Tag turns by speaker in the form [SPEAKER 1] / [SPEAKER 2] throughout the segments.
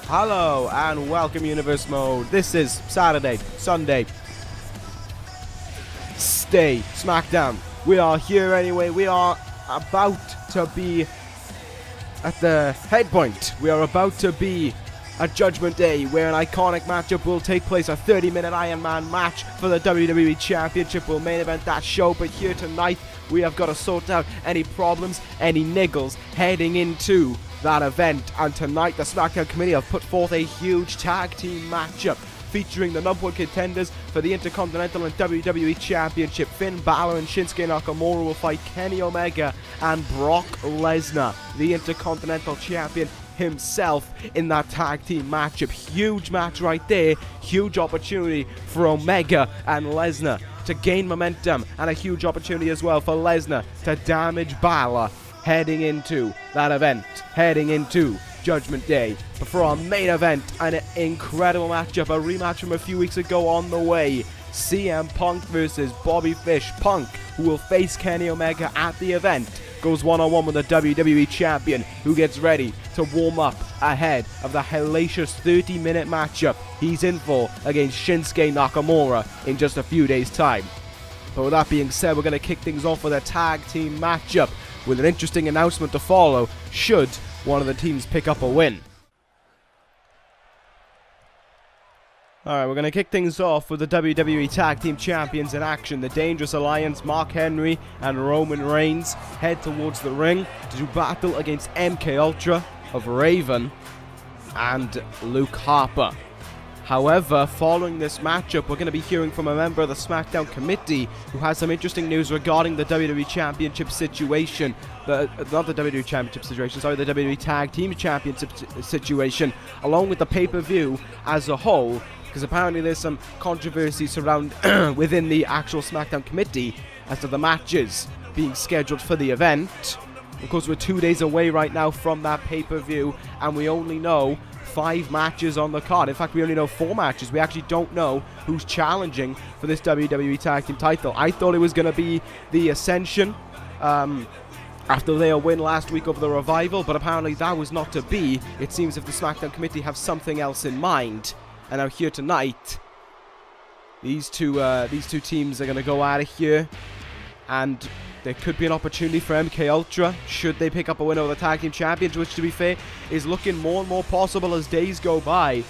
[SPEAKER 1] Hello and welcome Universe Mode. This is Saturday, Sunday, Smackdown. We are here anyway. We are about to be at the head point. We are about to be at Judgment Day, where an iconic matchup will take place. A 30-minute Iron Man match for the WWE Championship will main event that show. But here tonight, we have got to sort out any problems, any niggles heading into that event. And tonight, the Smackdown committee have put forth a huge tag team matchup featuring the #1 contenders for the Intercontinental and WWE Championship. Finn Bálor and Shinsuke Nakamura will fight Kenny Omega and Brock Lesnar, the Intercontinental Champion himself, in that tag team matchup. Huge match right there. Huge opportunity for Omega and Lesnar to gain momentum, and a huge opportunity as well for Lesnar to damage Bálor heading into that event, heading into Judgment Day. But for our main event, an incredible matchup, a rematch from a few weeks ago on the way. CM Punk versus Bobby Fish. Punk, who will face Kenny Omega at the event, goes one-on-one with the WWE Champion, who gets ready to warm up ahead of the hellacious 30-minute matchup he's in for against Shinsuke Nakamura in just a few days' time. But with that being said, we're going to kick things off with a tag team matchup with an interesting announcement to follow should one of the teams pick up a win. Alright, we're going to kick things off with the WWE Tag Team Champions in action. The Dangerous Alliance, Mark Henry and Roman Reigns, head towards the ring to do battle against MKUltra of Raven and Luke Harper. However, following this matchup, we're going to be hearing from a member of the Smackdown committee who has some interesting news regarding the WWE Championship situation. Not the WWE Championship situation, sorry, the WWE Tag Team Championship situation, along with the pay-per-view as a whole, because apparently there's some controversy surround within the actual Smackdown committee as to the matches being scheduled for the event. Of course, we're 2 days away right now from that pay-per-view, and we only know 5 matches on the card. In fact, we only know 4 matches. We actually don't know who's challenging for this WWE Tag Team title. I thought it was going to be the Ascension after their win last week over the Revival, but apparently that was not to be. It seems if the Smackdown committee have something else in mind. And now here tonight, these two teams are going to go out of here, and there could be an opportunity for MKUltra should they pick up a win over the Tag Team Champions, which, to be fair, is looking more and more possible as days go by.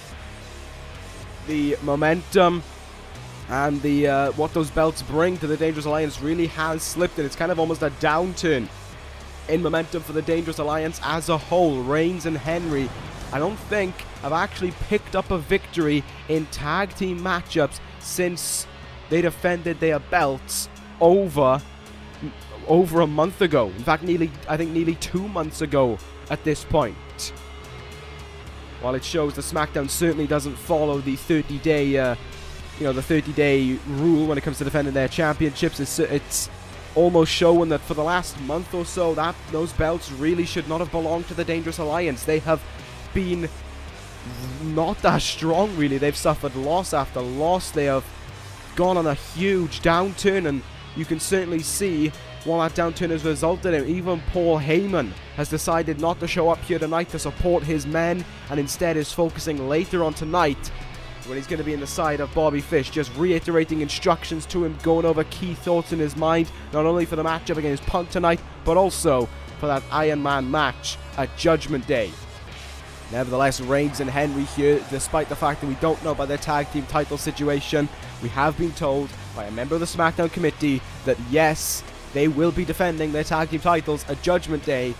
[SPEAKER 1] The momentum and the what those belts bring to the Dangerous Alliance really has slipped, and it's kind of almost a downturn in momentum for the Dangerous Alliance as a whole. Reigns and Henry, I don't think, have actually picked up a victory in tag team matchups since they defended their belts over a month ago. In fact, I think nearly 2 months ago at this point. While it shows the Smackdown certainly doesn't follow the 30-day, the 30-day rule when it comes to defending their championships, it's almost showing that for the last month or so, that those belts really should not have belonged to the Dangerous Alliance. They have been not that strong, really. They've suffered loss after loss. They have gone on a huge downturn, and you can certainly see what that downturn has resulted in. Even Paul Heyman has decided not to show up here tonight to support his men, and instead is focusing later on tonight when he's going to be in the side of Bobby Fish, just reiterating instructions to him, going over key thoughts in his mind, not only for the matchup against Punk tonight, but also for that Iron Man match at Judgment Day. Nevertheless, Reigns and Henry here, despite the fact that we don't know about their tag team title situation, we have been told by a member of the Smackdown committee that yes, they will be defending their tag team titles at Judgment Day,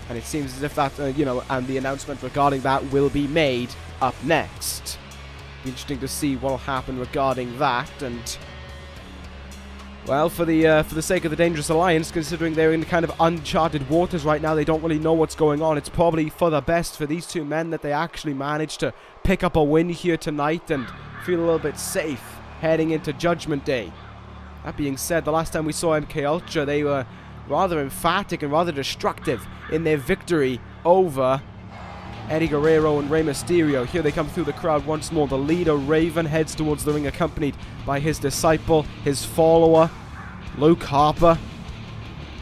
[SPEAKER 1] and it seems as if that, and the announcement regarding that will be made up next. Be interesting to see what will happen regarding that, and well, for the sake of the Dangerous Alliance, considering they're in kind of uncharted waters right now, they don't really know what's going on. It's probably for the best for these two men that they actually managed to pick up a win here tonight and feel a little bit safe heading into Judgment Day. That being said, the last time we saw MKUltra, they were rather emphatic and rather destructive in their victory over Eddie Guerrero and Rey Mysterio. Here they come through the crowd once more. The leader, Raven, heads towards the ring accompanied by his disciple, his follower, Luke Harper,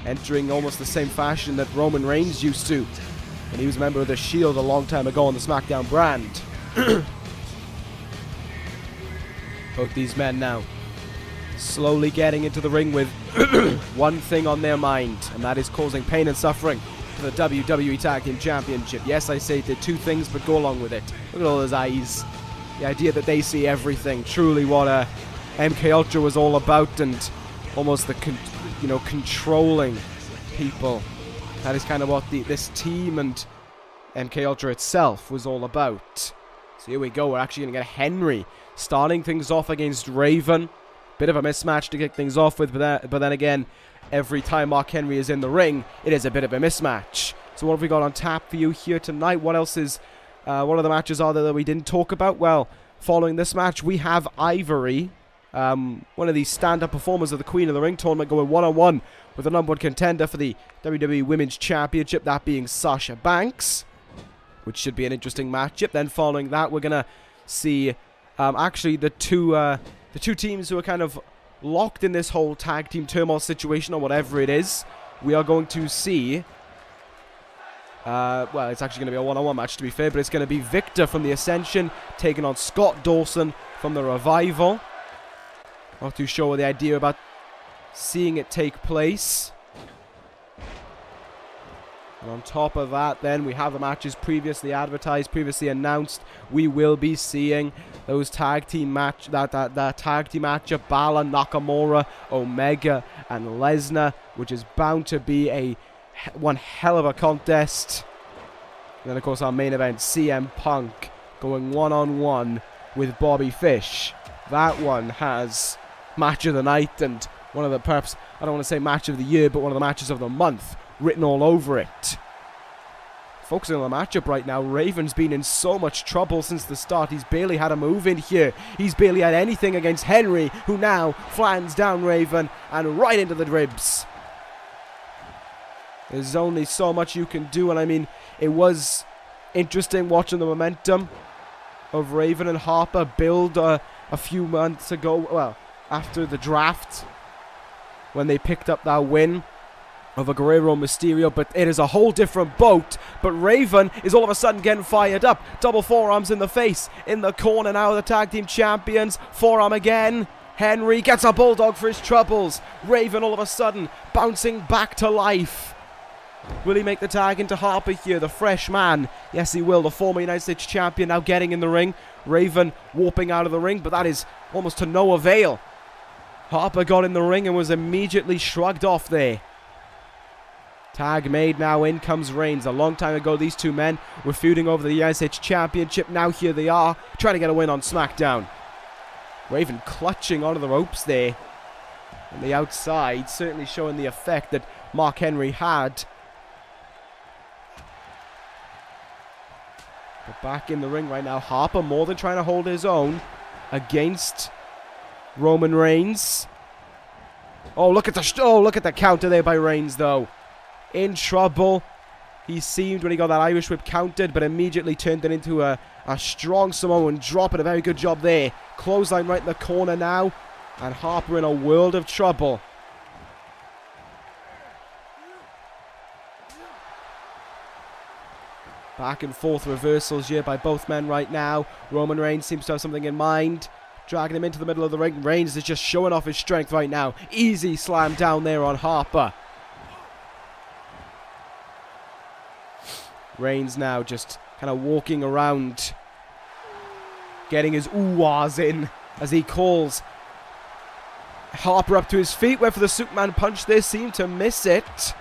[SPEAKER 1] entering almost the same fashion that Roman Reigns used to And he was a member of the Shield a long time ago on the Smackdown brand. Both these men now slowly getting into the ring with one thing on their mind, and that is causing pain and suffering to the WWE Tag Team Championship. Yes, I say did two things, but go along with it. Look at all those eyes. The idea that they see everything. Truly what MKUltra was all about, and almost the controlling people. That is kind of what this team and MKUltra itself was all about. So here we go. We're actually going to get Henry starting things off against Raven. Bit of a mismatch to kick things off with, but then again, every time Mark Henry is in the ring, it is a bit of a mismatch. So what have we got on tap for you here tonight? What else is, what other matches are there that we didn't talk about? Well, following this match, we have Ivory, one of the stand-up performers of the Queen of the Ring tournament, going one-on-one with the #1 contender for the WWE Women's Championship, that being Sasha Banks, which should be an interesting matchup. Then following that, we're going to see actually the two teams who are kind of locked in this whole tag team turmoil situation or whatever it is. We are going to see, well, it's actually going to be a one-on-one match to be fair, but it's going to be Viktor from the Ascension taking on Scott Dawson from the Revival. Not too sure what the idea about seeing it take place. And on top of that, then, we have the matches previously advertised, previously announced. We will be seeing those tag team match, that tag team matchup, Bálor, Nakamura, Omega, and Lesnar, which is bound to be one hell of a contest. And then, of course, our main event, CM Punk, going one-on-one with Bobby Fish. That one has match of the night and one of the, perhaps, I don't want to say match of the year, but one of the matches of the month written all over it. Focusing on the matchup right now, Raven's been in so much trouble since the start. He's barely had a move in here. He's barely had anything against Henry, who now flans down Raven and right into the ribs. There's only so much you can do, and I mean, it was interesting watching the momentum of Raven and Harper build a few months ago, well, after the draft, when they picked up that win over Guerrero Mysterio, but it is a whole different boat. But Raven is all of a sudden getting fired up. Double forearms in the face, in the corner now, the tag team champions. Forearm again. Henry gets a bulldog for his troubles. Raven all of a sudden bouncing back to life. Will he make the tag into Harper here, the fresh man? Yes, he will. The former United States champion now getting in the ring. Raven warping out of the ring, but that is almost to no avail. Harper got in the ring and was immediately shrugged off there. Tag made now, in comes Reigns. A long time ago, these two men were feuding over the United States Championship. Now here they are, trying to get a win on Smackdown. Raven clutching onto the ropes there on the outside, certainly showing the effect that Mark Henry had. But back in the ring right now, Harper more than trying to hold his own against Roman Reigns. Oh, look at the counter there by Reigns, though. In trouble. He seemed when he got that Irish whip countered, but immediately turned it into a strong Samoan drop, and a very good job there. Clothesline right in the corner now, and Harper in a world of trouble. Back and forth reversals here by both men right now. Roman Reigns seems to have something in mind. Dragging him into the middle of the ring. Reigns is just showing off his strength right now. Easy slam down there on Harper. Reigns now just kind of walking around, getting his ooh-ahs in as he calls Harper up to his feet. Went for the Superman punch there, seemed to miss it.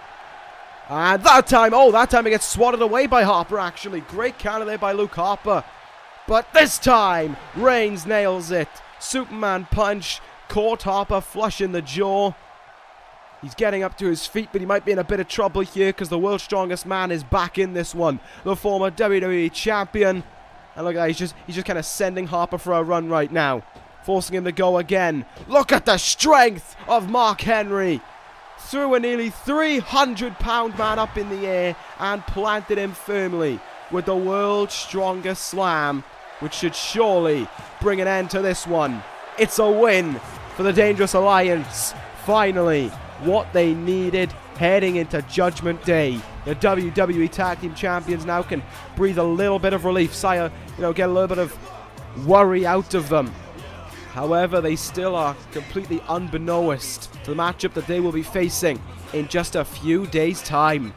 [SPEAKER 1] And that time he gets swatted away by Harper, actually. Great counter there by Luke Harper. But this time, Reigns nails it. Superman punch, caught Harper flush in the jaw. He's getting up to his feet, but he might be in a bit of trouble here because the world's strongest man is back in this one. The former WWE champion. And look at that, he's just kind of sending Harper for a run right now. Forcing him to go again. Look at the strength of Mark Henry. Threw a nearly 300-pound man up in the air and planted him firmly with the world's strongest slam, which should surely bring an end to this one. It's a win for the Dangerous Alliance. Finally, what they needed heading into Judgment Day. The WWE Tag Team Champions now can breathe a little bit of relief. Get a little bit of worry out of them. However, they still are completely unbeknownst to the matchup that they will be facing in just a few days' time.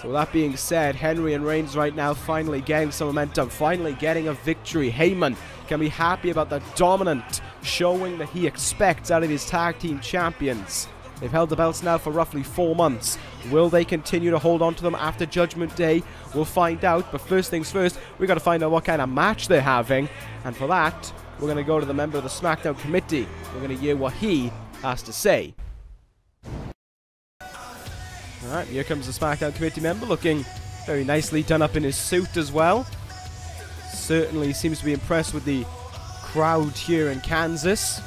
[SPEAKER 1] So with that being said, Henry and Reigns right now finally getting some momentum, finally getting a victory. Heyman can be happy about the dominant showing that he expects out of his tag team champions. They've held the belts now for roughly 4 months. Will they continue to hold on to them after Judgment Day? We'll find out, but first things first, we've got to find out what kind of match they're having. And for that, we're going to go to the member of the Smackdown committee. We're going to hear what he has to say. Alright, here comes the Smackdown committee member, looking very nicely done up in his suit as well. Certainly seems to be impressed with the crowd here in Kansas.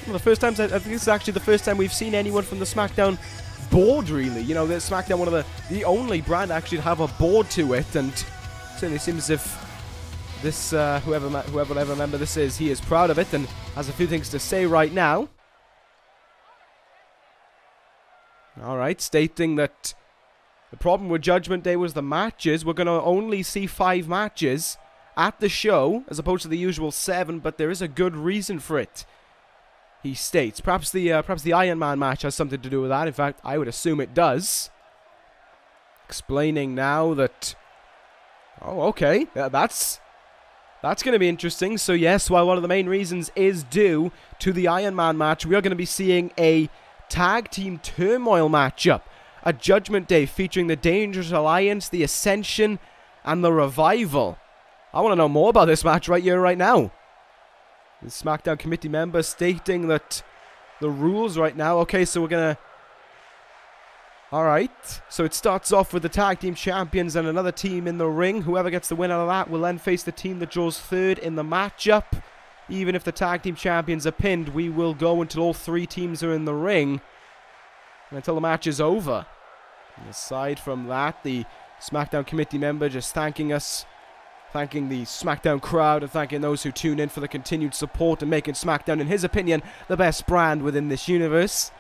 [SPEAKER 1] Well, the first time, I think this is actually the first time we've seen anyone from the Smackdown board, really. You know, the Smackdown, one of the only brand actually to have a board to it, and certainly seems as if this, whoever member this is, he is proud of it and has a few things to say right now. Alright, stating that the problem with Judgment Day was the matches. We're going to only see 5 matches at the show, as opposed to the usual 7, but there is a good reason for it, he states. Perhaps the Iron Man match has something to do with that. In fact, I would assume it does. Explaining now that... Oh, okay. Yeah, that's going to be interesting. So yes, while one of the main reasons is due to the Iron Man match, we are going to be seeing a tag team turmoil matchup. A Judgment Day featuring the Dangerous Alliance, the Ascension, and the Revival. I want to know more about this match right here, right now. The Smackdown committee member stating that the rules right now. Okay, so we're going to... Alright, so it starts off with the tag team champions and another team in the ring. Whoever gets the win out of that will then face the team that draws third in the matchup. Even if the tag team champions are pinned, we will go until all 3 teams are in the ring. And until the match is over. And aside from that, the Smackdown committee member just thanking us. Thanking the Smackdown crowd and thanking those who tune in for the continued support and making Smackdown, in his opinion, the best brand within this universe.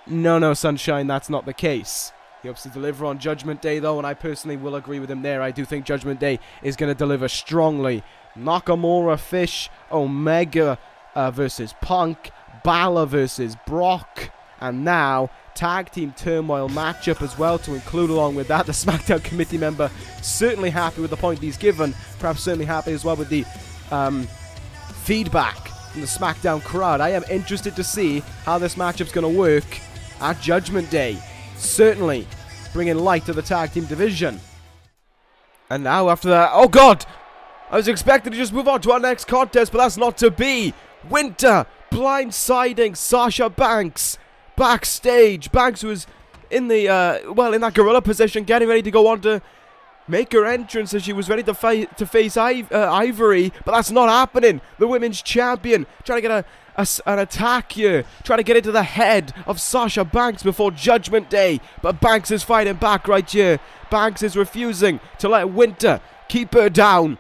[SPEAKER 1] No, Sunshine, that's not the case. He hopes to deliver on Judgment Day, though, and I personally will agree with him there. I do think Judgment Day is going to deliver strongly. Nakamura, Fish, Omega versus Punk, Bálor versus Brock, and now tag team turmoil matchup as well to include along with that. The Smackdown committee member certainly happy with the point he's given, perhaps certainly happy as well with the feedback from the Smackdown crowd. I am interested to see how this matchup's going to work at Judgment Day. Certainly bringing light to the tag team division. And now after that, oh god, I was expecting to just move on to our next contest, but that's not to be. Winter blindsiding Sasha Banks backstage. Banks was in the in that gorilla position, getting ready to go on to make her entrance as she was ready to face Ivory, but that's not happening. The women's champion trying to get an attack here, trying to get into the head of Sasha Banks before Judgment Day, but Banks is fighting back right here. Banks is refusing to let Winter keep her down.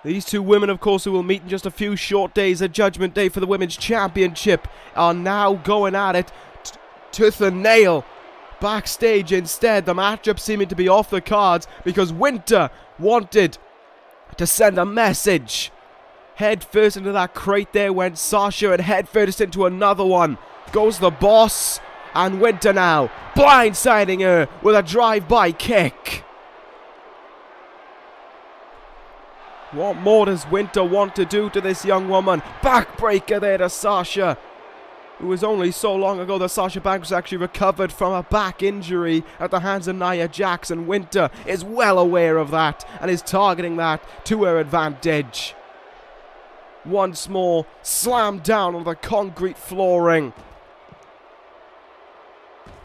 [SPEAKER 1] These 2 women, of course, who will meet in just a few short days at Judgment Day for the Women's Championship, are now going at it tooth and nail. Backstage instead, the matchup seeming to be off the cards because Winter wanted to send a message. Head first into that crate there went Sasha, and head first into another one goes the boss, and Winter now blindsiding her with a drive-by kick. What more does Winter want to do to this young woman? Backbreaker there to Sasha. It was only so long ago that Sasha Banks actually recovered from a back injury at the hands of Nia Jax, and Winter is well aware of that and is targeting that to her advantage. Once more, slammed down on the concrete flooring.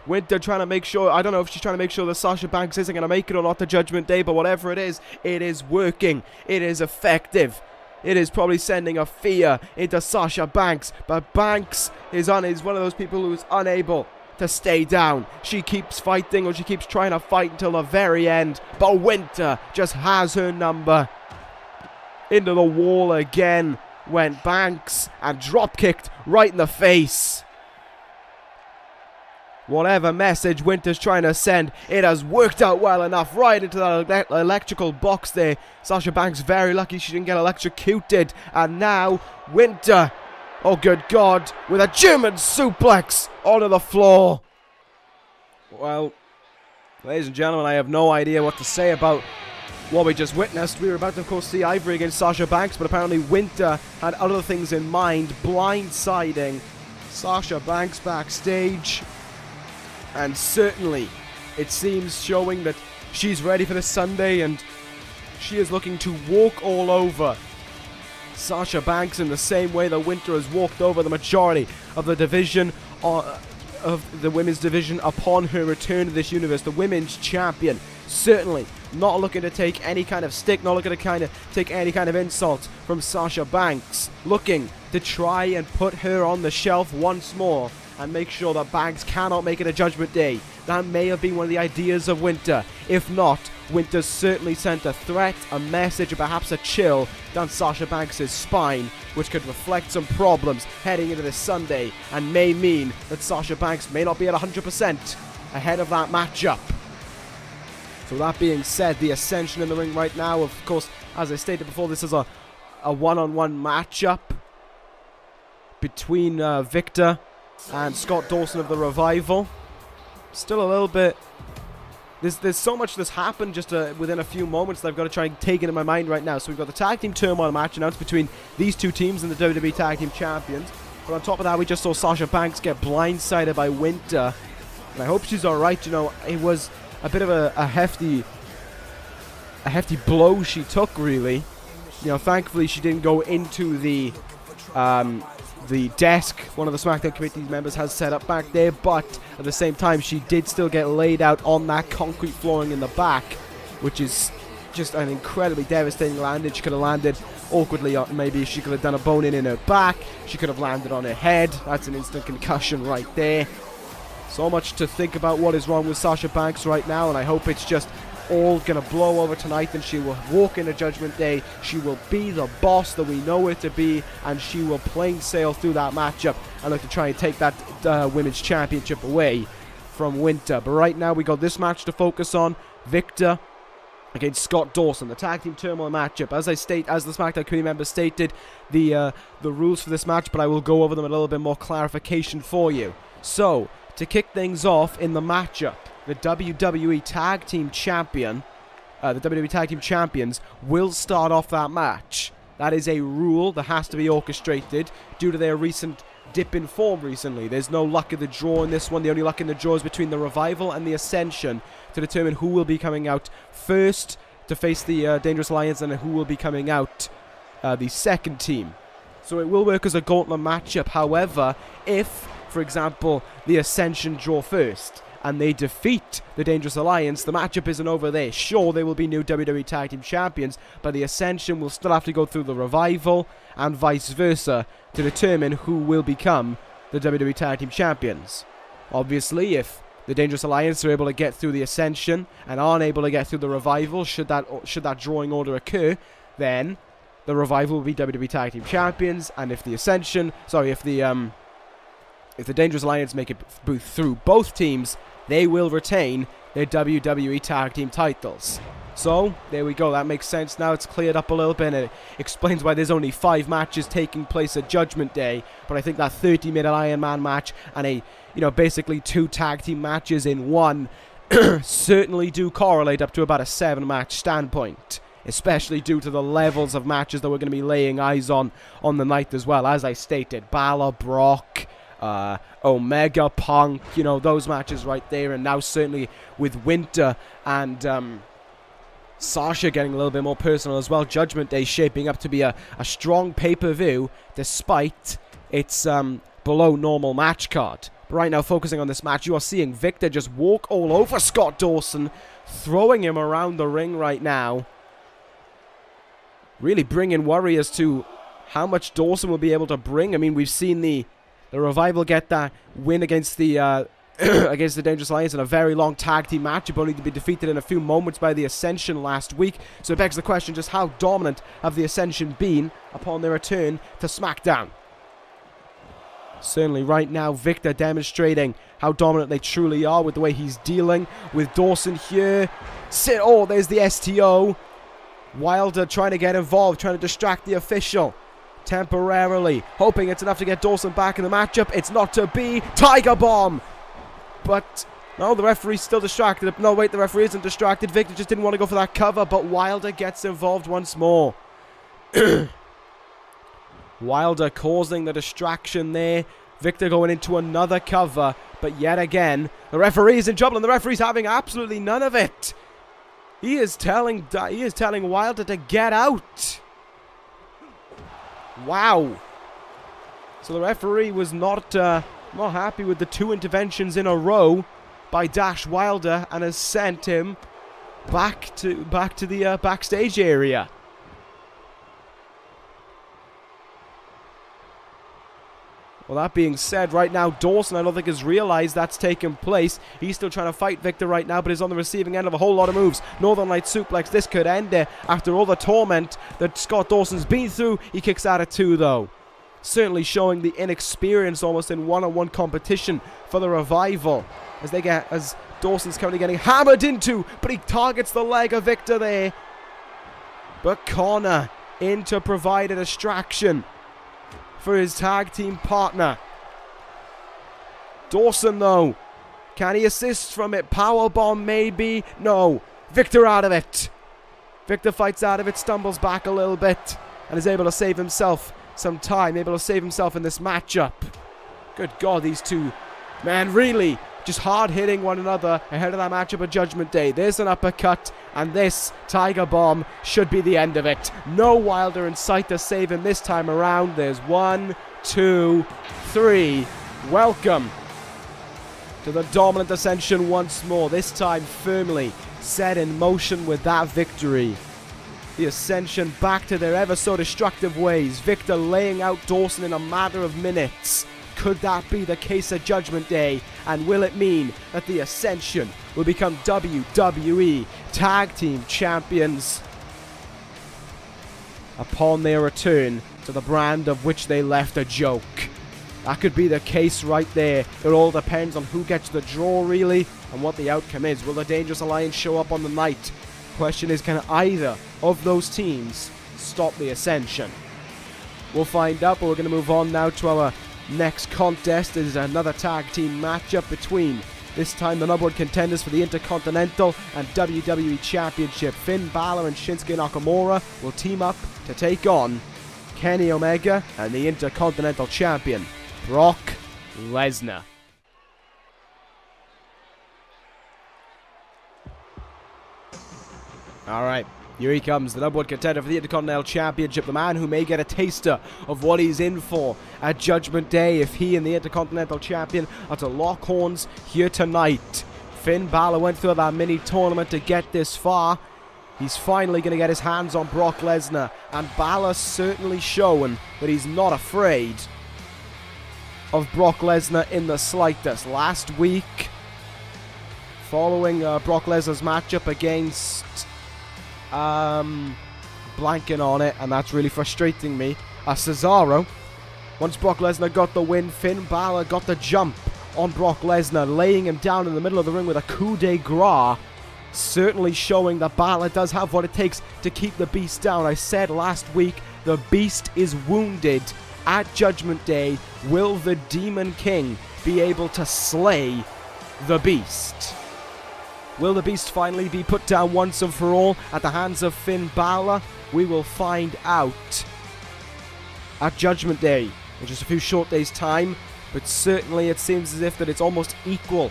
[SPEAKER 1] Winter trying to make sure, I don't know if she's trying to make sure that Sasha Banks isn't going to make it or not to Judgment Day, but whatever it is working. It is effective. It is probably sending a fear into Sasha Banks, but Banks is one of those people who is unable to stay down. She keeps fighting, or she keeps trying to fight until the very end, but Winter just has her number. Into the wall again went Banks and drop kicked right in the face. whatever message Winter's trying to send, it has worked out well enough. Right into that electrical box there. Sasha Banks very lucky she didn't get electrocuted. And now Winter, oh good God, with a German suplex onto the floor. Well, ladies and gentlemen, I have no idea what to say about what we just witnessed. We were about to, of course, see Ivory against Sasha Banks, but apparently Winter had other things in mind, blindsiding Sasha Banks backstage. And certainly, it seems showing that she's ready for this Sunday, and she is looking to walk all over Sasha Banks in the same way that Winter has walked over the majority of the division, of the women's division upon her return to this universe. The women's champion, certainly not looking to take any kind of stick, not looking to take any kind of insult from Sasha Banks, looking to try and put her on the shelf once more and make sure that Banks cannot make it a Judgment Day. That may have been one of the ideas of Winter. If not, Winter certainly sent a threat, a message, or perhaps a chill down Sasha Banks' spine, which could reflect some problems heading into this Sunday, and may mean that Sasha Banks may not be at 100% ahead of that matchup. So that being said, the Ascension in the ring right now, of course, as I stated before, this is a one-on-one matchup between Viktor and Scott Dawson of the Revival. Still a little bit... There's so much that's happened just within a few moments that I've got to try and take it in my mind right now. So we've got the Tag Team Turmoil match announced between these two teams and the WWE Tag Team Champions. But on top of that, we just saw Sasha Banks get blindsided by Winter. And I hope she's alright. You know, it was a bit of a hefty blow she took, really. You know, thankfully she didn't go into the desk one of the Smackdown committee members has set up back there, but at the same time she did still get laid out on that concrete flooring in the back, which is just an incredibly devastating landing. She could have landed awkwardly, maybe she could have done a bone-in her back, she could have landed on her head. That's an instant concussion right there. So much to think about what is wrong with Sasha Banks right now, and I hope it's just all gonna blow over tonight and she will walk into Judgment Day. She will be the boss that we know her to be, and she will plain sail through that matchup and look to try and take that women's championship away from Winter. But right now we got this match to focus on: Viktor against Scott Dawson, the Tag Team Turmoil matchup. As the SmackDown committee member stated, the rules for this match, but I will go over them a little bit more clarification for you. So to kick things off in the matchup, the WWE Tag Team Champion, the WWE Tag Team Champions will start off that match. That is a rule that has to be orchestrated due to their recent dip in form recently. There's no luck of the draw in this one. The only luck in the draw is between the Revival and the Ascension to determine who will be coming out first to face the Dangerous Alliance and who will be coming out the second team. So it will work as a gauntlet matchup. However, if, for example, the Ascension draw first and they defeat the Dangerous Alliance, the matchup isn't over there. Sure, they will be new WWE Tag Team Champions, but the Ascension will still have to go through the Revival and vice versa to determine who will become the WWE Tag Team Champions. Obviously, if the Dangerous Alliance are able to get through the Ascension and aren't able to get through the Revival, should that drawing order occur, then the Revival will be WWE Tag Team Champions, and if the if the Dangerous Alliance make it through both teams, they will retain their WWE Tag Team titles. So, there we go. That makes sense now. It's cleared up a little bit, and it explains why there's only 5 matches taking place at Judgment Day. But I think that 30-minute Iron Man match and basically 2 tag team matches in one certainly do correlate up to about a 7-match standpoint, especially due to the levels of matches that we're going to be laying eyes on the night as well. As I stated, Bálor, Brock, Omega, Punk, those matches right there. And now certainly with Winter and Sasha getting a little bit more personal as well, Judgment Day shaping up to be a strong pay-per-view despite its below normal match card. But right now, focusing on this match, you are seeing Viktor just walk all over Scott Dawson, throwing him around the ring right now, really bringing worry as to how much Dawson will be able to bring. I mean, we've seen the Revival get that win against the against the Dangerous Alliance in a very long tag team match, only to be defeated in a few moments by the Ascension last week. So it begs the question, just how dominant have the Ascension been upon their return to Smackdown? Certainly right now, Viktor demonstrating how dominant they truly are with the way he's dealing with Dawson here. Oh, there's the STO. Wilder trying to get involved, trying to distract the official temporarily, hoping it's enough to get Dawson back in the matchup. It's not to be. Tiger Bomb! But no, the referee's still distracted. No, wait, the referee isn't distracted. Viktor just didn't want to go for that cover, but Wilder gets involved once more. Wilder causing the distraction there. Viktor going into another cover, but yet again, the referee is in trouble, and the referee's having absolutely none of it. He is telling Wilder to get out. Wow. So the referee was not happy with the 2 interventions in a row by Dash Wilder and has sent him back to the backstage area. Well, that being said, right now, Dawson, I don't think has realized that's taken place. He's still trying to fight Viktor right now, but is on the receiving end of a whole lot of moves. Northern Light suplex. This could end it. After all the torment that Scott Dawson's been through, he kicks out at 2, though. Certainly showing the inexperience almost in one-on-one competition for the Revival. As Dawson's currently getting hammered into, but he targets the leg of Viktor there. But Konnor in to provide a distraction for his tag team partner. Dawson, though, can he assist from it? Powerbomb, maybe? No. Viktor out of it. Viktor fights out of it, stumbles back a little bit, and is able to save himself some time, able to save himself in this matchup. Good God, these two, man, really just hard-hitting one another ahead of that matchup of Judgment Day. There's an uppercut, and this Tiger Bomb should be the end of it. No Wilder in sight to save him this time around. There's 1, 2, 3. Welcome to the dominant ascension once more, this time firmly set in motion with that victory. The Ascension back to their ever so destructive ways. Viktor laying out Dawson in a matter of minutes. Could that be the case at Judgment Day? And will it mean that the Ascension will become WWE Tag Team Champions upon their return to the brand of which they left a joke? That could be the case right there. It all depends on who gets the draw, really, and what the outcome is. Will the Dangerous Alliance show up on the night? Question is, can either of those teams stop the Ascension? We'll find out, but we're going to move on now to our next contest. Is another tag team matchup between, this time, the number 1 contenders for the Intercontinental and WWE Championship. Finn Bálor and Shinsuke Nakamura will team up to take on Kenny Omega and the Intercontinental Champion, Brock Lesnar. Alright, here he comes, the number 1 contender for the Intercontinental Championship, the man who may get a taster of what he's in for at Judgment Day if he and the Intercontinental Champion are to lock horns here tonight. Finn Bálor went through that mini tournament to get this far. He's finally going to get his hands on Brock Lesnar, and Bálor certainly showing that he's not afraid of Brock Lesnar in the slightest. Last week, following Brock Lesnar's matchup against blanking on it, and that's really frustrating me, Cesaro. Once Brock Lesnar got the win, Finn Bálor got the jump on Brock Lesnar, laying him down in the middle of the ring with a coup de grace, certainly showing that Bálor does have what it takes to keep the Beast down. I said last week, the Beast is wounded at Judgment Day. Will the Demon King be able to slay the Beast? Will the Beast finally be put down once and for all at the hands of Finn Bálor? We will find out at Judgment Day in just a few short days' time, but certainly it seems as if that it's almost equal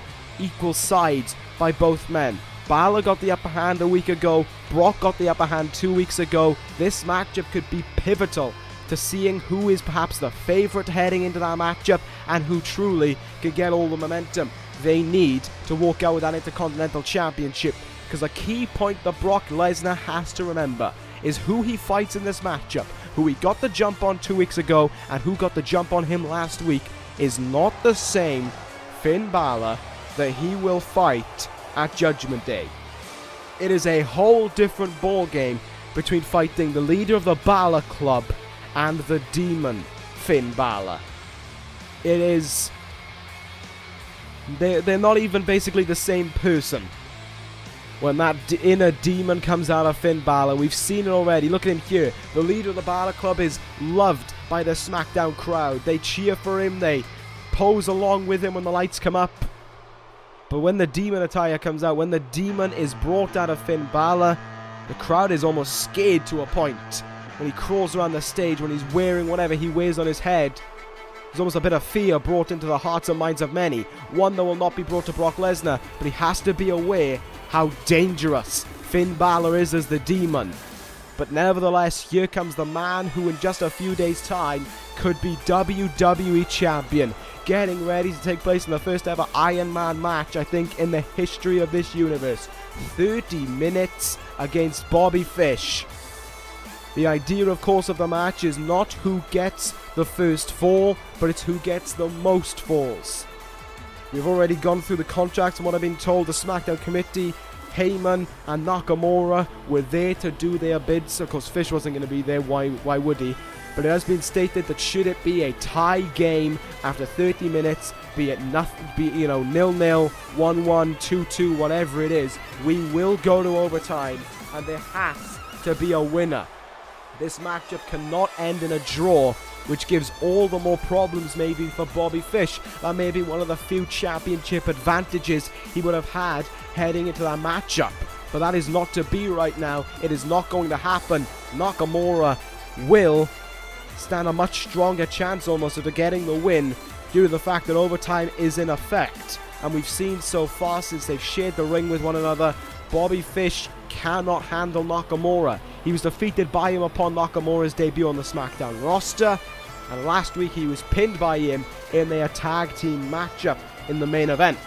[SPEAKER 1] sides by both men. Bálor got the upper hand a week ago, Brock got the upper hand 2 weeks ago. This matchup could be pivotal to seeing who is perhaps the favorite heading into that matchup and who truly could get all the momentum they need to walk out with that Intercontinental Championship. Because a key point that Brock Lesnar has to remember is who he fights in this matchup. Who he got the jump on 2 weeks ago and who got the jump on him last week is not the same Finn Bálor that he will fight at Judgment Day. It is a whole different ball game between fighting the leader of the Bálor Club and the Demon, Finn Bálor. it is... They're not even basically the same person. When that inner demon comes out of Finn Bálor, we've seen it already. Look at him here. The leader of the Bálor Club is loved by the Smackdown crowd. They cheer for him. They pose along with him when the lights come up. But when the demon attire comes out, when the demon is brought out of Finn Bálor, the crowd is almost scared to a point. When he crawls around the stage, when he's wearing whatever he wears on his head, there's almost a bit of fear brought into the hearts and minds of many. One that will not be brought to Brock Lesnar, but he has to be aware how dangerous Finn Bálor is as the demon. But nevertheless, here comes the man who in just a few days' time could be WWE Champion. Getting ready to take place in the first ever Iron Man match, I think, in the history of this universe. 30 minutes against Bobby Fish. The idea, of course, of the match is not who gets the first fall, but it's who gets the most falls. We've already gone through the contracts and what I've been told. The Smackdown committee, Heyman and Nakamura were there to do their bids. Of course, Fish wasn't going to be there. Why would he? But it has been stated that should it be a tie game after 30 minutes, be it nothing, be 0-0, 1-1, 2-2, whatever it is, we will go to overtime, and there has to be a winner. This matchup cannot end in a draw, which gives all the more problems maybe for Bobby Fish. That may be one of the few championship advantages he would have had heading into that matchup. But that is not to be right now. It is not going to happen. Nakamura will stand a much stronger chance almost of getting the win due to the fact that overtime is in effect. And we've seen so far since they've shared the ring with one another, Bobby Fish cannot handle Nakamura. He was defeated by him upon Nakamura's debut on the SmackDown roster, and last week he was pinned by him in their tag team matchup in the main event.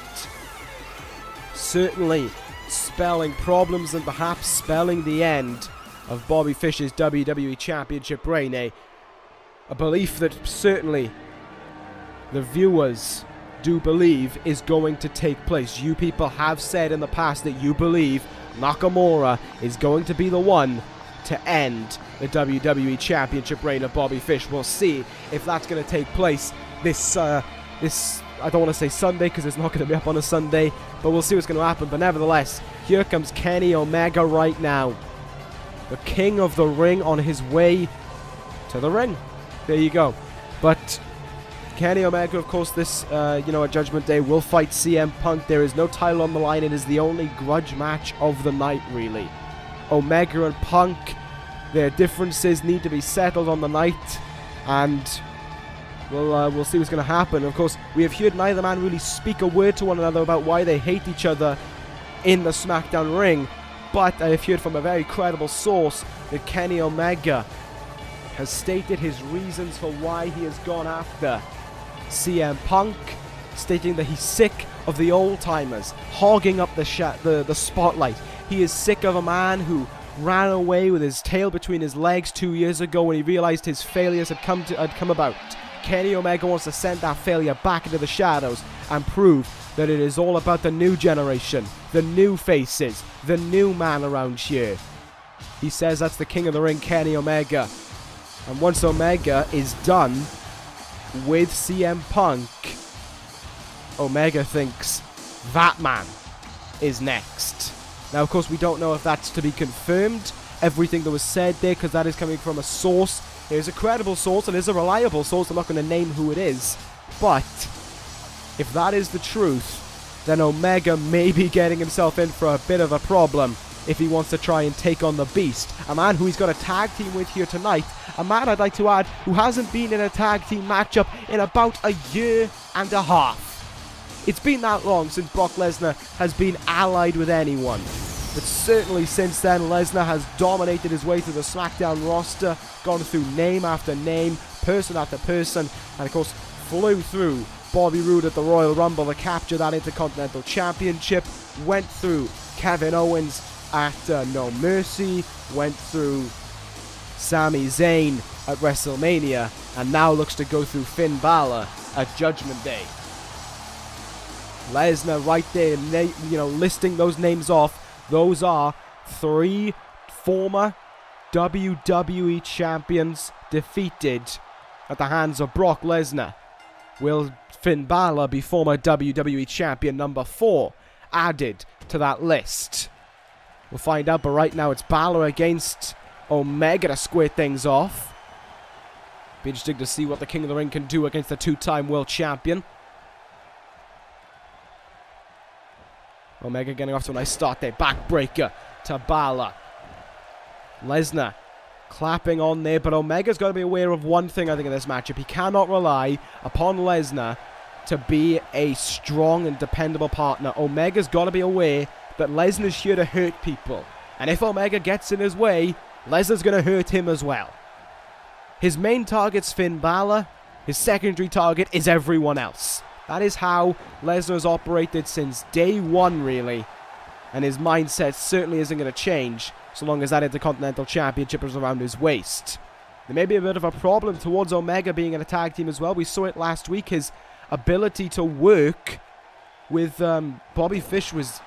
[SPEAKER 1] Certainly spelling problems and perhaps spelling the end of Bobby Fish's WWE Championship reign. A belief that certainly the viewers do believe is going to take place. You people have said in the past that you believe Nakamura is going to be the one to end the WWE Championship reign of Bobby Fish. We'll see if that's going to take place this I don't want to say Sunday because it's not going to be up on a Sunday, but we'll see what's going to happen. But nevertheless, here comes Kenny Omega right now. The king of the ring on his way to the ring. There you go. But Kenny Omega, of course, this, at Judgment Day will fight CM Punk. There is no title on the line. It is the only grudge match of the night, really. Omega and Punk, their differences need to be settled on the night, and we'll see what's going to happen. Of course, we have heard neither man really speak a word to one another about why they hate each other in the SmackDown ring, but I have heard from a very credible source that Kenny Omega has stated his reasons for why he has gone after CM Punk, stating that he's sick of the old-timers hogging up the spotlight. He is sick of a man who ran away with his tail between his legs 2 years ago when he realized his failures had come about. Kenny Omega wants to send that failure back into the shadows and prove that it is all about the new generation, the new faces, the new man around here. He says that's the king of the ring, Kenny Omega. And once Omega is done with CM Punk, Omega thinks that man is next. Now, of course, we don't know if that's to be confirmed, everything that was said there, because that is coming from a source. It is a credible source, and it is a reliable source. I'm not going to name who it is. But if that is the truth, then Omega may be getting himself in for a bit of a problem if he wants to try and take on the Beast. A man who he's got a tag team with here tonight. A man, I'd like to add, who hasn't been in a tag team matchup in about a year and a half. It's been that long since Brock Lesnar has been allied with anyone. But certainly since then, Lesnar has dominated his way through the SmackDown roster, gone through name after name, person after person, and of course flew through Bobby Roode at the Royal Rumble to capture that Intercontinental Championship, went through Kevin Owens at No Mercy, went through Sami Zayn at WrestleMania, and now looks to go through Finn Bálor at Judgment Day. Lesnar right there, listing those names off. Those are 3 former WWE champions defeated at the hands of Brock Lesnar. Will Finn Bálor be former WWE Champion number 4 added to that list? We'll find out, but right now it's Bálor against Omega to square things off. Be interesting to see what the King of the Ring can do against the 2-time World Champion. Omega getting off to a nice start there. Backbreaker to Bálor. Lesnar clapping on there, but Omega's got to be aware of one thing, I think, in this matchup. He cannot rely upon Lesnar to be a strong and dependable partner. Omega's got to be aware that Lesnar's here to hurt people. And if Omega gets in his way, Lesnar's going to hurt him as well. His main target's Finn Bálor. His secondary target is everyone else. That is how Lesnar's operated since day one, really. And his mindset certainly isn't going to change so long as that Intercontinental Championship is around his waist. There may be a bit of a problem towards Omega being in a tag team as well. We saw it last week. His ability to work with Bobby Fish was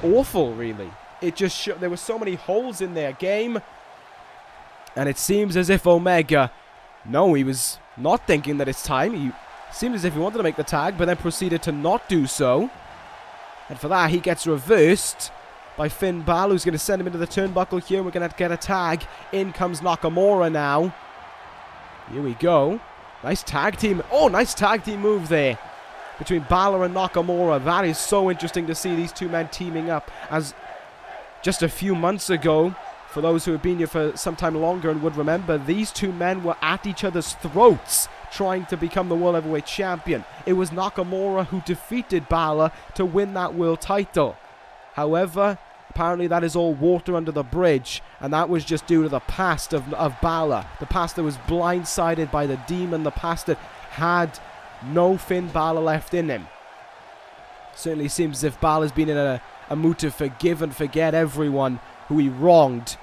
[SPEAKER 1] awful, really. It just there were so many holes in their game. And it seems as if Omega, no, he was not thinking that it's time. He seemed as if he wanted to make the tag, but then proceeded to not do so. And for that, he gets reversed by Finn Bálor, who's going to send him into the turnbuckle here. We're going to get a tag. In comes Nakamura now. Here we go. Nice tag team. Oh, nice tag team move there between Bálor and Nakamura. That is so interesting to see these two men teaming up. As just a few months ago, for those who have been here for some time longer and would remember, these two men were at each other's throats trying to become the World Heavyweight Champion. It was Nakamura who defeated Bálor to win that world title. However, apparently that is all water under the bridge, and that was just due to the past of Bálor. The past that was blindsided by the demon, the past that had no Finn Bálor left in him. Certainly seems as if Bálor's been in a mood to forgive and forget everyone who he wronged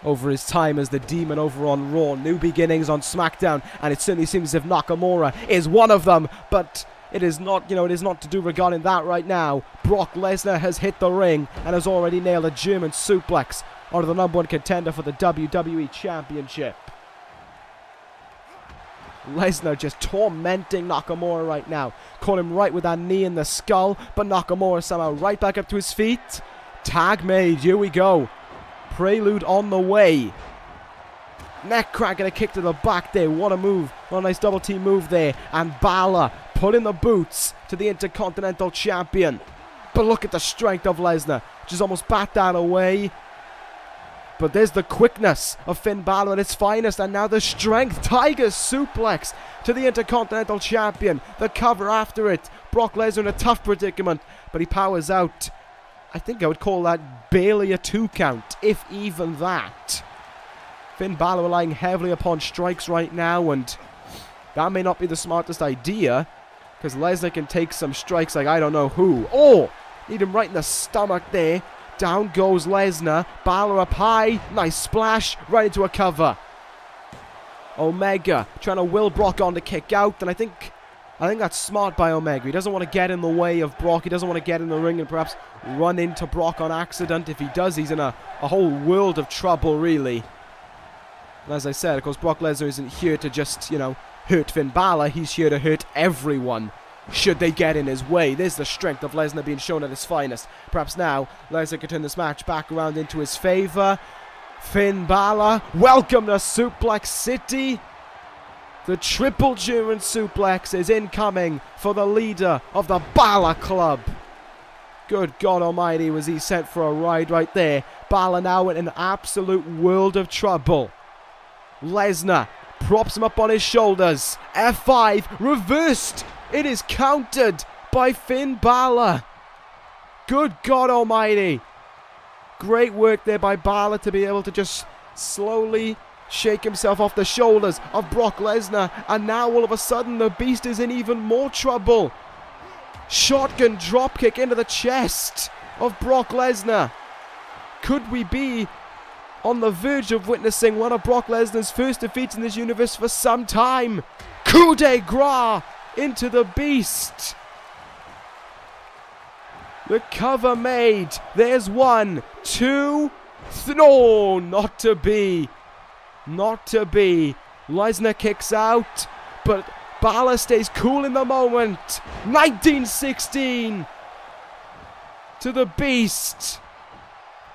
[SPEAKER 1] over his time as the demon over on Raw. New beginnings on Smackdown, and it certainly seems as if Nakamura is one of them, but it is not, it is not to do regarding that right now. Brock Lesnar has hit the ring and has already nailed a German suplex onto the #1 contender for the WWE Championship. Lesnar just tormenting Nakamura right now. Caught him right with that knee in the skull, but Nakamura somehow right back up to his feet. Tag made, here we go. Prelude on the way. Neck crack and a kick to the back there. What a move. What a nice double team move there. And Bálor put in the boots to the Intercontinental Champion. But look at the strength of Lesnar. Just almost bat that away. But there's the quickness of Finn Bálor at its finest. And now the strength. Tiger suplex to the Intercontinental Champion. The cover after it. Brock Lesnar in a tough predicament. But he powers out. I think I would call that barely a 2 count, if even that. Finn Bálor relying heavily upon strikes right now, and that may not be the smartest idea, because Lesnar can take some strikes like I don't know who. Oh! Need him right in the stomach there. Down goes Lesnar. Bálor up high. Nice splash. Right into a cover. Omega trying to will Brock on to kick out, and I think that's smart by Omega. He doesn't want to get in the way of Brock. He doesn't want to get in the ring and perhaps run into Brock on accident. If he does, he's in a whole world of trouble, really. And as I said, of course, Brock Lesnar isn't here to just, hurt Finn Bálor. He's here to hurt everyone should they get in his way. There's the strength of Lesnar being shown at his finest. Perhaps now, Lesnar can turn this match back around into his favor. Finn Bálor, welcome to Suplex City. The triple German suplex is incoming for the leader of the Bálor Club. Good God Almighty, was he sent for a ride right there. Bálor now in an absolute world of trouble. Lesnar props him up on his shoulders. F5 reversed. It is countered by Finn Bálor. Good God Almighty. Great work there by Bálor to be able to just slowly shake himself off the shoulders of Brock Lesnar, and now all of a sudden the Beast is in even more trouble. Shotgun dropkick into the chest of Brock Lesnar. Could we be on the verge of witnessing one of Brock Lesnar's first defeats in this universe for some time? Coup de grace into the Beast. The cover made. There's 1, 2, no, not to be. Not to be. Lesnar kicks out, but Bálor stays cool in the moment. 1916 to the Beast.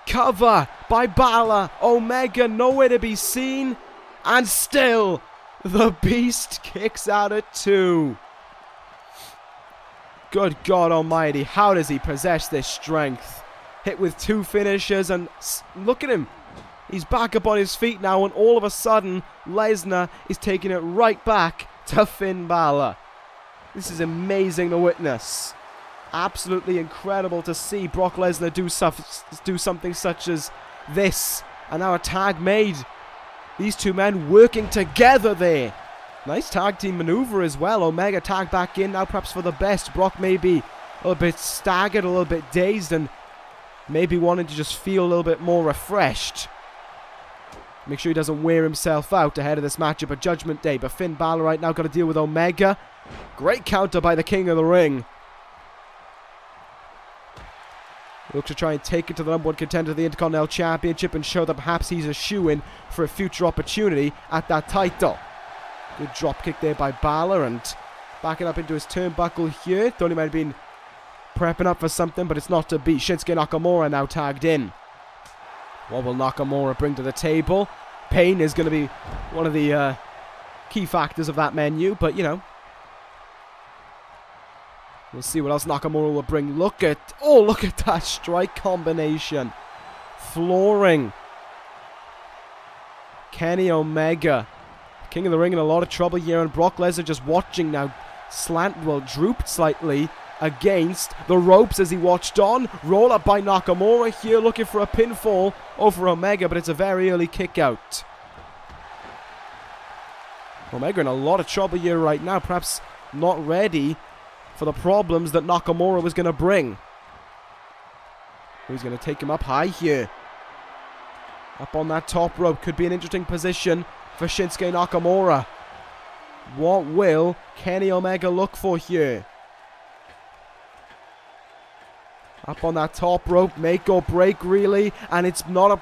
[SPEAKER 1] Cover by Bálor. Omega nowhere to be seen. And still, the Beast kicks out at 2. Good God almighty, how does he possess this strength? Hit with 2 finishers, and look at him. He's back up on his feet now, and all of a sudden, Lesnar is taking it right back to Finn Bálor. This is amazing to witness. Absolutely incredible to see Brock Lesnar do something such as this. And now a tag made. These two men working together there. Nice tag team maneuver as well. Omega tag back in now, perhaps for the best. Brock maybe a little bit staggered, a little bit dazed, and maybe wanting to just feel a little bit more refreshed. Make sure he doesn't wear himself out ahead of this matchup at Judgment Day. But Finn Bálor right now got to deal with Omega. Great counter by the King of the Ring. Looks to try and take it to the #1 contender of the Intercontinental Championship and show that perhaps he's a shoo-in for a future opportunity at that title. Good drop kick there by Bálor, and backing up into his turnbuckle here. Thought he might have been prepping up for something, but it's not to be. Shinsuke Nakamura now tagged in. What will Nakamura bring to the table? Pain is going to be one of the key factors of that menu, but you know, we'll see what else Nakamura will bring. Look at that strike combination. Flooring. Kenny Omega, King of the Ring, in a lot of trouble here, and Brock Lesnar just watching now. Drooped slightly against the ropes as he watched on. Roll up by Nakamura here, looking for a pinfall over Omega, but it's a very early kick out. Omega in a lot of trouble here right now, perhaps not ready for the problems that Nakamura was going to bring. He's going to take him up high here. Up on that top rope. Could be an interesting position for Shinsuke Nakamura. What will Kenny Omega look for here? Up on that top rope, make or break really, and it's not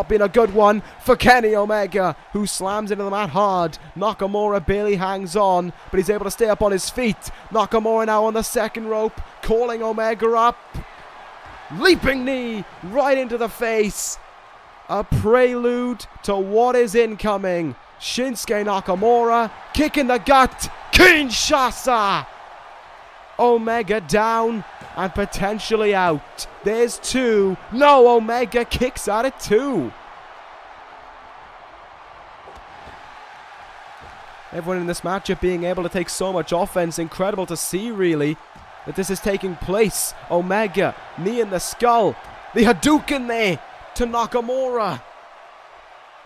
[SPEAKER 1] been a good one for Kenny Omega, who slams into the mat hard. Nakamura barely hangs on, but he's able to stay up on his feet. Nakamura now on the second rope, calling Omega up. Leaping knee right into the face. A prelude to what is incoming. Shinsuke Nakamura, kick in the gut, Kinshasa. Omega down and potentially out. There's 2. No, Omega kicks out at 2. Everyone in this matchup being able to take so much offense. Incredible to see, really, that this is taking place. Omega, knee in the skull. The Hadouken there to Nakamura.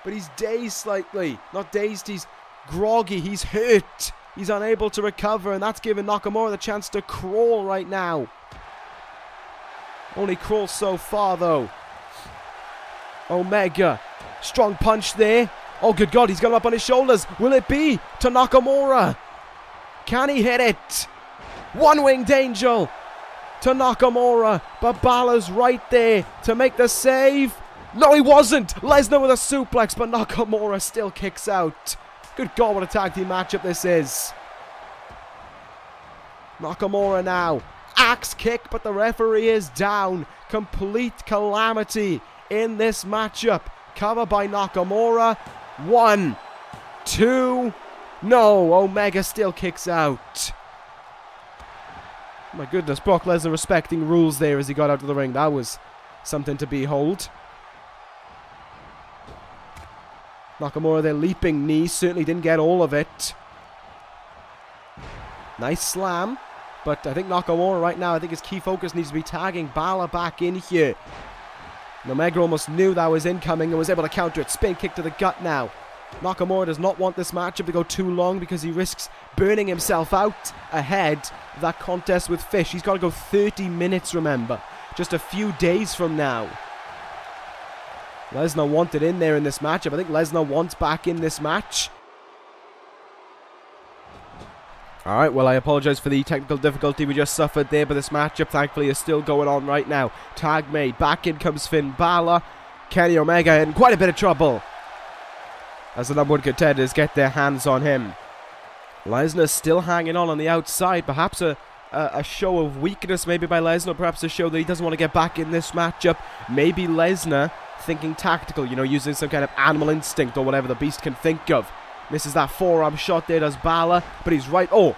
[SPEAKER 1] But he's dazed slightly. Not dazed, he's groggy. He's hurt. He's unable to recover, and that's giving Nakamura the chance to crawl right now. Only crawls so far, though. Omega. Strong punch there. Oh, good God, he's got him up on his shoulders. Will it be to Nakamura? Can he hit it? One-winged angel to Nakamura. But Bálor's right there to make the save. No, he wasn't. Lesnar with a suplex, but Nakamura still kicks out. Good God, what a tag team matchup this is. Nakamura now. Axe kick, but the referee is down. Complete calamity in this matchup. Cover by Nakamura. 1, 2. No, Omega still kicks out. My goodness, Brock Lesnar respecting rules there as he got out of the ring. That was something to behold. Nakamura there, leaping knee. Certainly didn't get all of it. Nice slam. But I think Nakamura right now, I think his key focus needs to be tagging Bálor back in here. Omega almost knew that was incoming and was able to counter it. Spin kick to the gut now. Nakamura does not want this matchup to go too long because he risks burning himself out ahead of that contest with Fish. He's got to go 30 minutes, remember. Just a few days from now. Lesnar wanted in there in this matchup. I think Lesnar wants back in this match. Alright, well, I apologize for the technical difficulty we just suffered there, but this matchup, thankfully, is still going on right now. Tag made. Back in comes Finn Bálor. Kenny Omega in quite a bit of trouble as the #1 contenders get their hands on him. Lesnar still hanging on the outside. Perhaps a show of weakness maybe by Lesnar. Perhaps a show that he doesn't want to get back in this matchup. Maybe Lesnar thinking tactical, you know, using some kind of animal instinct or whatever the beast can think of. Misses that forearm shot there, does Bálor, but he's right. Oh,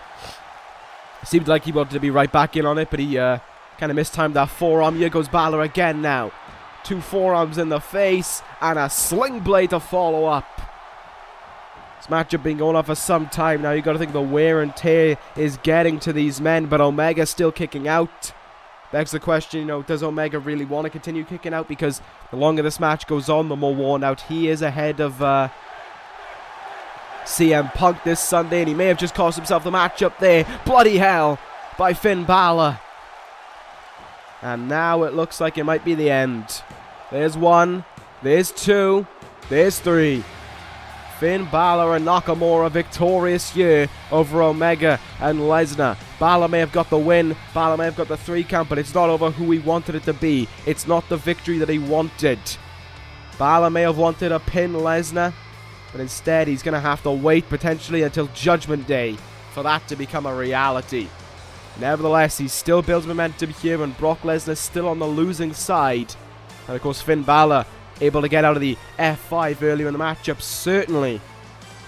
[SPEAKER 1] seemed like he wanted to be right back in on it, but he kind of mistimed that forearm. Here goes Bálor again now. 2 forearms in the face and a sling blade to follow up. This matchup been going on for some time now. You got to think the wear and tear is getting to these men, but Omega's still kicking out. Begs the question, you know, does Omega really want to continue kicking out? Because the longer this match goes on, the more worn out he is ahead of CM Punk this Sunday, and he may have just cost himself the matchup there. Bloody hell by Finn Bálor. And now it looks like it might be the end. There's 1, there's 2, there's 3. Finn Bálor and Nakamura victorious here over Omega and Lesnar. Bálor may have got the win, Bálor may have got the 3 count, but it's not over who he wanted it to be. It's not the victory that he wanted. Bálor may have wanted a pin Lesnar, but instead he's going to have to wait potentially until Judgment Day for that to become a reality. Nevertheless, he still builds momentum here, and Brock Lesnar's still on the losing side. And of course Finn Bálor able to get out of the F5 earlier in the matchup certainly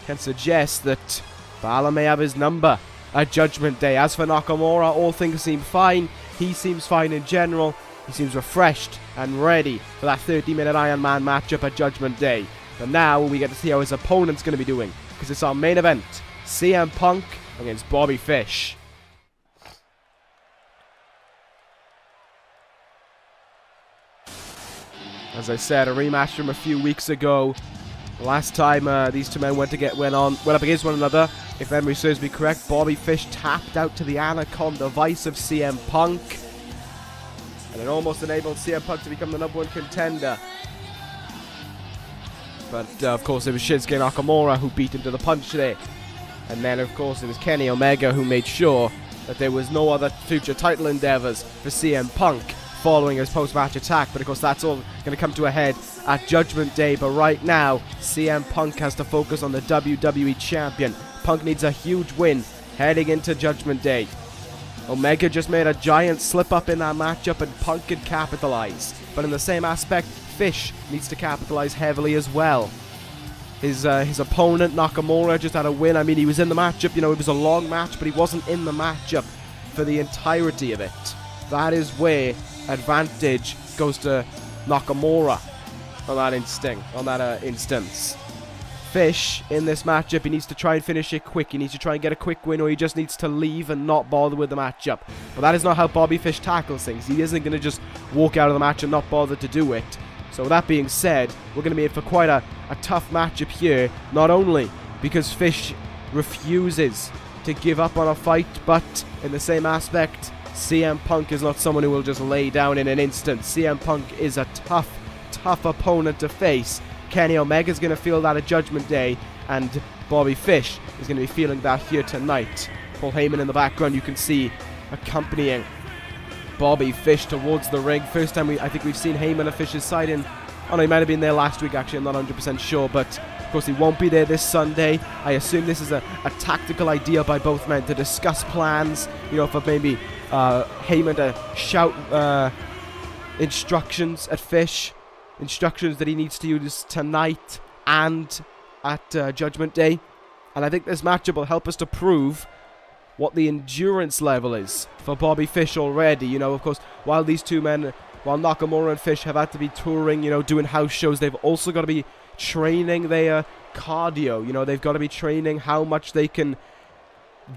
[SPEAKER 1] can suggest that Bálor may have his number at Judgment Day. As for Nakamura, all things seem fine. He seems fine in general. He seems refreshed and ready for that 30-minute Iron Man matchup at Judgment Day. But now we get to see how his opponent's going to be doing, because it's our main event, CM Punk against Bobby Fish. As I said, a rematch from a few weeks ago. Last time these two men went up against one another. If memory serves me correct, Bobby Fish tapped out to the Anaconda Vice of CM Punk, and it almost enabled CM Punk to become the #1 contender. But of course it was Shinsuke Nakamura who beat him to the punch there. And then of course it was Kenny Omega who made sure that there was no other future title endeavors for CM Punk following his post-match attack. But of course that's all going to come to a head at Judgment Day. But right now CM Punk has to focus on the WWE Champion. Punk needs a huge win heading into Judgment Day. Omega just made a giant slip up in that matchup, and Punk could capitalize. But in the same aspect, Fish needs to capitalize heavily as well. His opponent Nakamura just had a win. I mean, he was in the matchup, you know, it was a long match, but he wasn't in the matchup for the entirety of it. That is where advantage goes to Nakamura on that instance. Fish in this matchup, he needs to try and finish it quick. He needs to try and get a quick win, or he just needs to leave and not bother with the matchup. But that is not how Bobby Fish tackles things. He isn't going to just walk out of the match and not bother to do it. So with that being said, we're going to be in for quite a tough matchup here. Not only because Fish refuses to give up on a fight, but in the same aspect, CM Punk is not someone who will just lay down in an instant. CM Punk is a tough opponent to face. Kenny Omega is going to feel that at Judgment Day, and Bobby Fish is going to be feeling that here tonight. Paul Heyman in the background, you can see, accompanying Bobby Fish towards the ring. First time I think we've seen Heyman at Fish's side in, oh no, he might have been there last week actually, I'm not 100% sure, but of course he won't be there this Sunday. I assume this is a tactical idea by both men to discuss plans, you know, for maybe Heyman to shout instructions at Fish, instructions that he needs to use tonight and at Judgment Day. And I think this matchup will help us to prove what the endurance level is for Bobby Fish already. You know, of course, while these two men, while Nakamura and Fish have had to be touring, you know, doing house shows, they've also got to be training their cardio. You know, they've got to be training how much they can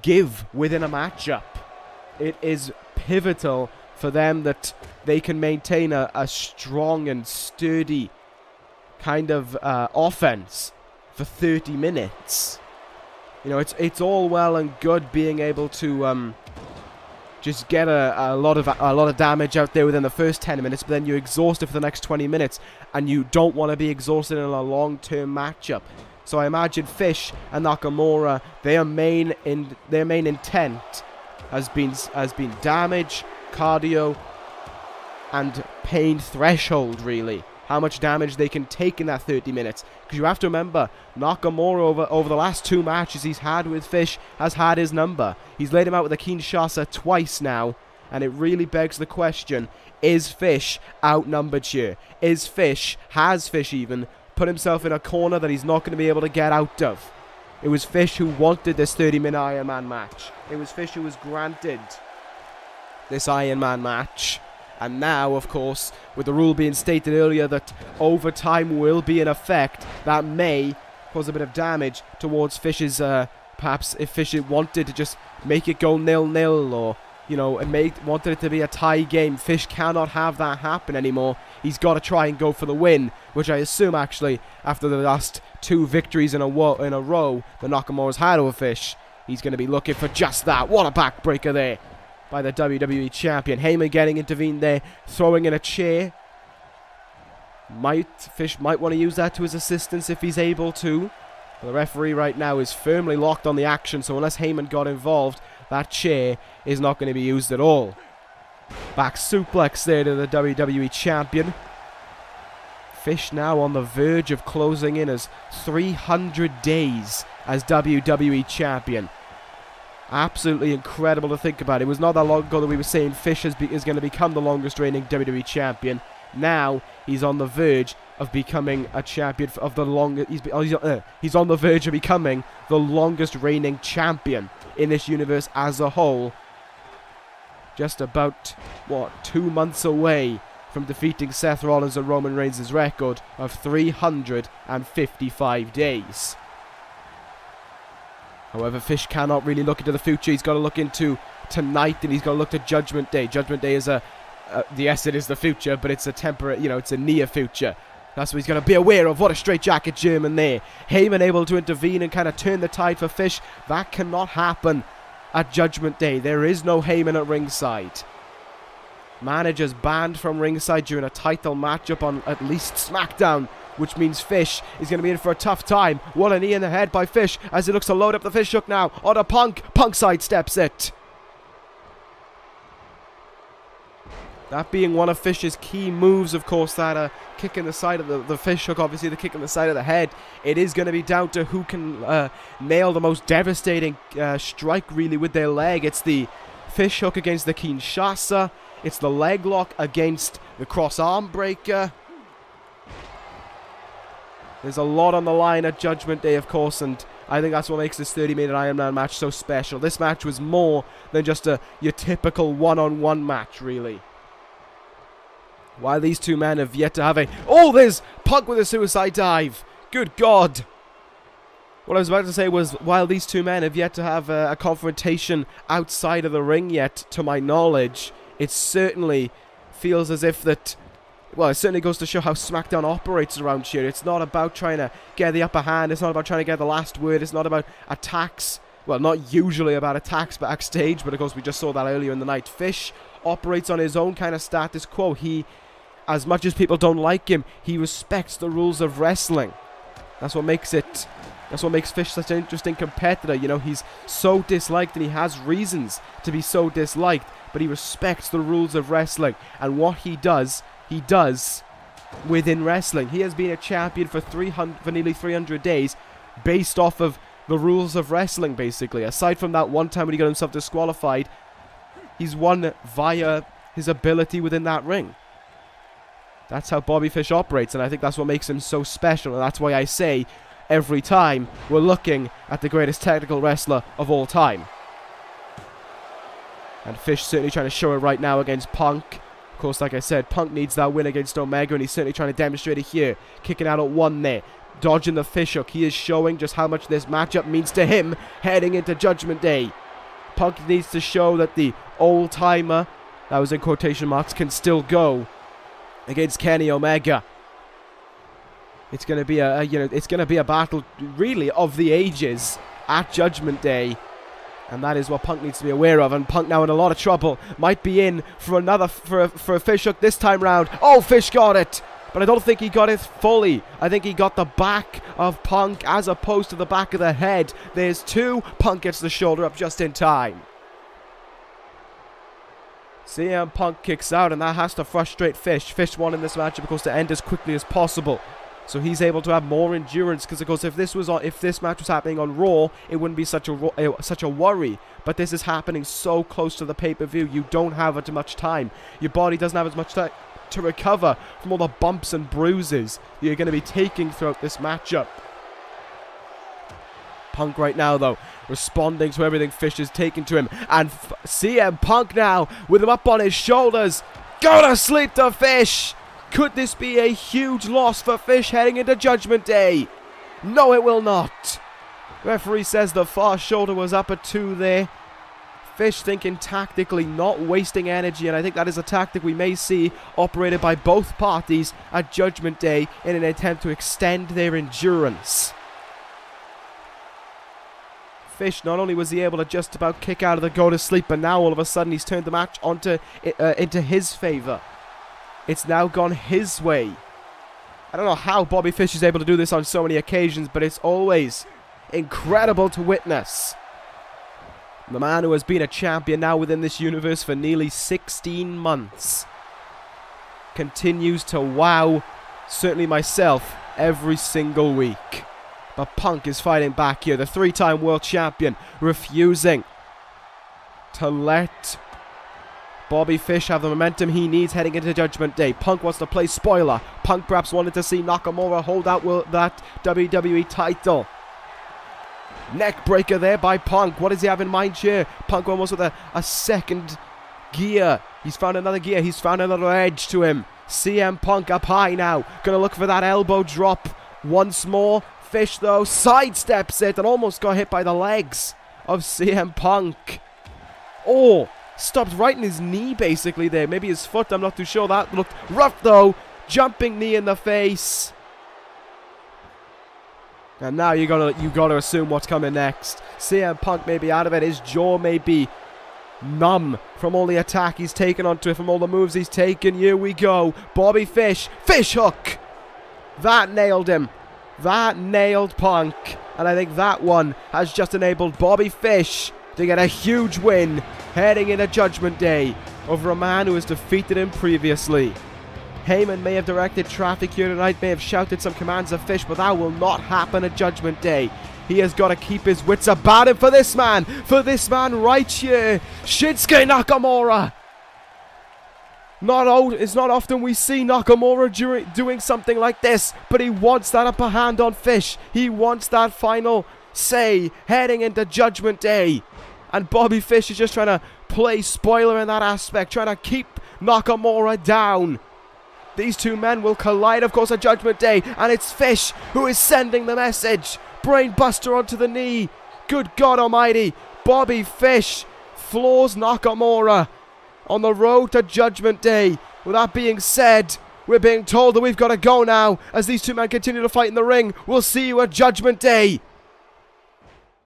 [SPEAKER 1] give within a matchup. It is pivotal for them that they can maintain a strong and sturdy kind of offense for 30 minutes. You know, it's all well and good being able to just get a lot of damage out there within the first 10 minutes, but then you're exhausted for the next 20 minutes, and you don't want to be exhausted in a long-term matchup. So I imagine Fish and Nakamura, their main intent has been damage, cardio, and pain threshold, really. how much damage they can take in that 30 minutes. Because you have to remember, Nakamura over the last 2 matches he's had with Fish has had his number. He's laid him out with a Kinshasa twice now. And it really begs the question, is Fish outnumbered here? Has Fish even put himself in a corner that he's not going to be able to get out of? It was Fish who wanted this 30-minute Iron Man match. It was Fish who was granted this Iron Man match. And now, of course, with the rule being stated earlier that overtime will be in effect, that may cause a bit of damage towards Fish's, perhaps if Fish wanted to just make it go 0-0 or, you know, wanted it to be a tie game. Fish cannot have that happen anymore. He's got to try and go for the win, which I assume actually after the last 2 victories in a row that Nakamura's had over Fish, he's going to be looking for just that. What a backbreaker there by the WWE Champion. Heyman getting intervened there, throwing in a chair. Fish might want to use that to his assistance if he's able to. But the referee right now is firmly locked on the action, so unless Heyman got involved, that chair is not going to be used at all. Back suplex there to the WWE Champion. Fish now on the verge of closing in as 300 days as WWE Champion. Absolutely incredible to think about. It was not that long ago that we were saying Fish is going to become the longest reigning WWE Champion. Now he's on the verge of becoming a champion of the longest. He's on the verge of becoming the longest reigning champion in this universe as a whole. Just about, what, 2 months away from defeating Seth Rollins and Roman Reigns' record of 355 days. However, Fish cannot really look into the future. He's got to look into tonight, and he's got to look to Judgment Day. Judgment Day is yes, it is the future, but it's a temporary, you know, it's a near future. That's what he's going to be aware of. What a straitjacket German there. Heyman able to intervene and kind of turn the tide for Fish. That cannot happen at Judgment Day. There is no Heyman at ringside. Managers banned from ringside during a title matchup on at least Smackdown, which means Fish is going to be in for a tough time. What a knee in the head by Fish as he looks to load up the Fish hook now onto Punk. Punk sidesteps it. That being one of Fish's key moves, of course, that kick in the side of the Fish hook, obviously the kick in the side of the head. It is going to be down to who can nail the most devastating strike, really, with their leg. It's the Fish hook against the Kinshasa. It's the leg lock against the cross arm breaker. There's a lot on the line at Judgment Day, of course, and I think that's what makes this 30-minute Iron Man match so special. This match was more than just your typical one-on-one match, really. While these two men have yet to have a... Oh, there's Punk with a suicide dive. Good God. What I was about to say was, while these two men have yet to have a confrontation outside of the ring yet, to my knowledge, it certainly feels as if that... Well, it certainly goes to show how SmackDown operates around here. It's not about trying to get the upper hand. It's not about trying to get the last word. It's not about attacks. Well, not usually about attacks backstage, but of course we just saw that earlier in the night. Fish operates on his own kind of status quo. He... As much as people don't like him, he respects the rules of wrestling. That's what makes Fish such an interesting competitor. You know, he's so disliked, and he has reasons to be so disliked, but he respects the rules of wrestling. And what he does within wrestling. He has been a champion for nearly 300 days based off of the rules of wrestling, basically. Aside from that one time when he got himself disqualified, he's won via his ability within that ring. That's how Bobby Fish operates, and I think that's what makes him so special, and that's why I say every time we're looking at the greatest technical wrestler of all time. And Fish certainly trying to show it right now against Punk. Of course, like I said, Punk needs that win against Omega, and he's certainly trying to demonstrate it here. Kicking out at one there, dodging the Fish hook. He is showing just how much this matchup means to him heading into Judgment Day. Punk needs to show that the old-timer, that was in quotation marks, can still go against Kenny Omega. It's going to be it's going to be a battle really of the ages at Judgment Day, and that is what Punk needs to be aware of. And Punk now in a lot of trouble, might be in for another for a Fish hook this time round. Oh, Fish got it, but I don't think he got it fully. I think he got the back of Punk as opposed to the back of the head. There's two. Punk gets the shoulder up just in time. CM Punk kicks out, and that has to frustrate Fish. Fish wanted this match, of course, to end as quickly as possible, so he's able to have more endurance. Because, of course, if this match was happening on Raw, it wouldn't be such a worry. But this is happening so close to the pay-per-view, you don't have as much time. Your body doesn't have as much time to recover from all the bumps and bruises that you're going to be taking throughout this matchup. Punk right now, though, responding to everything Fish is taking to him. And CM Punk now, with him up on his shoulders. Go to sleep to Fish. Could this be a huge loss for Fish heading into Judgment Day? No, it will not. Referee says the far shoulder was up at 2 there. Fish thinking tactically, not wasting energy, and I think that is a tactic we may see operated by both parties at Judgment Day in an attempt to extend their endurance. Fish, not only was he able to just about kick out of the go to sleep, but now all of a sudden he's turned the match into his favor. It's now gone his way. I don't know how Bobby Fish is able to do this on so many occasions, but it's always incredible to witness. The man who has been a champion now within this universe for nearly 16 months continues to wow, certainly myself, every single week. But Punk is fighting back here. The 3-time world champion refusing to let Bobby Fish have the momentum he needs heading into Judgment Day. Punk wants to play spoiler. Punk perhaps wanted to see Nakamura hold out that WWE title. Neck breaker there by Punk. What does he have in mind here? Punk almost with a second gear. He's found another gear. He's found another edge to him. CM Punk up high now. Gonna look for that elbow drop once more. Fish, though, sidesteps it and almost got hit by the legs of CM Punk. Oh, stopped right in his knee, basically, there. Maybe his foot, I'm not too sure. That looked rough, though. Jumping knee in the face. And now you gotta assume what's coming next. CM Punk may be out of it. His jaw may be numb from all the attack he's taken onto it, from all the moves he's taken. Here we go. Bobby Fish. Fish hook. That nailed him. That nailed Punk. And I think that one has just enabled Bobby Fish to get a huge win heading into Judgment Day over a man who has defeated him previously. Heyman may have directed traffic here tonight, may have shouted some commands of Fish, but that will not happen at Judgment Day. He has got to keep his wits about him for this man right here, Shinsuke Nakamura. It's not often we see Nakamura doing something like this, but he wants that upper hand on Fish. He wants that final say heading into Judgment Day. And Bobby Fish is just trying to play spoiler in that aspect, trying to keep Nakamura down. These two men will collide, of course, at Judgment Day, and it's Fish who is sending the message. Brainbuster onto the knee. Good God Almighty. Bobby Fish floors Nakamura on the road to Judgment Day. With that being said, we're being told that we've got to go now as these two men continue to fight in the ring. We'll see you at Judgment Day.